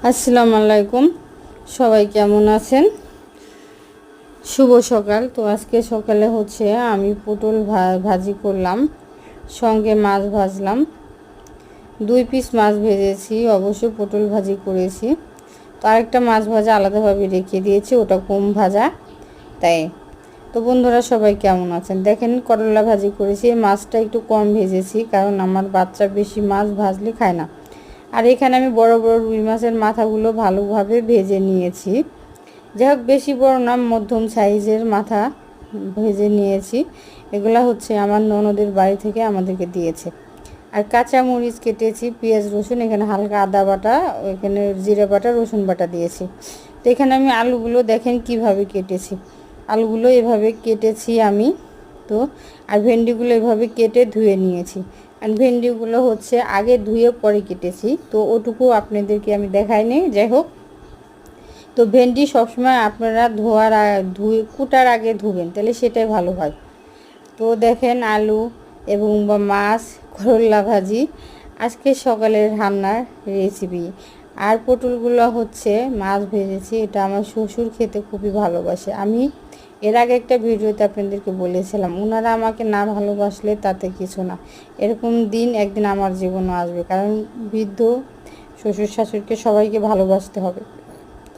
আসসালামু আলাইকুম, সবাই কেমন আছেন? শুভ সকাল। তো আজকে সকালে আমি পটল ভাজি করলাম, সঙ্গে মাছ ভাজলাম। 2 পিস মাছ ভেজেছি, অবশ্যই পটল ভাজি করেছি। তো আরেকটা মাছ ভাজা আলাদাভাবে রেখে দিয়েছি, ওটা কম ভাজা তাই। তো বন্ধুরা সবাই কেমন আছেন? দেখেন করলা ভাজি করেছি। এই মাছটা একটু কম ভেজেছি, কারণ আমার বাচ্চা বেশি মাছ ভাজলে খায় না। আর এখানে আমি বড় বড় রুই মাছের মাথাগুলো ভালোভাবে ভেজে নিয়েছি। যাই হোক, বেশি বড় না, মধ্যম সাইজের মাথা ভেজে নিয়েছি। এগুলা আমার ননদের বাড়ি থেকে আমাদেরকে দিয়েছে। আর কাঁচা মরিচ কেটেছি, পেঁয়াজ রসুন, এখানে হালকা আদা বাটা, এখানে জিরা বাটা, রসুন বাটা দিয়েছি। তো এখানে আমি আলুগুলো দেখেন কিভাবে কেটেছি। আলুগুলো এভাবে কেটেছি আমি। তো আর ভেন্ডিগুলো এভাবে কেটে ধুয়ে নিয়েছি। আর ভেন্ডিগুলো আগে ধুয়ে পরে কেটেছি, তো ওটুকু আপনাদেরকে আমি দেখাইনি। যাই হোক, তো ভেন্ডি সবসময় আপনারা ধুয়ে কুটার আগে ধুবেন, তাহলে সেটাই ভালো হয়। তো দেখেন আলু এবং মাছ, করলা ভাজি আজকে সকালের রান্নার রেসিপি। আর পটলগুলো মাছ ভেজেছি। এটা আমার শ্বশুর খেতে খুবই ভালোবাসে। আমি এর আগে একটা ভিডিওতে আপনাদেরকে বলেছিলাম, ওনারা আমাকে না ভালোবাসলে তাতে কিছু না, এরকম দিন একদিন আমার জীবনও আসবে। কারণ বৃদ্ধ শ্বশুর শাশুড়িকে সবাইকে ভালোবাসতে হবে।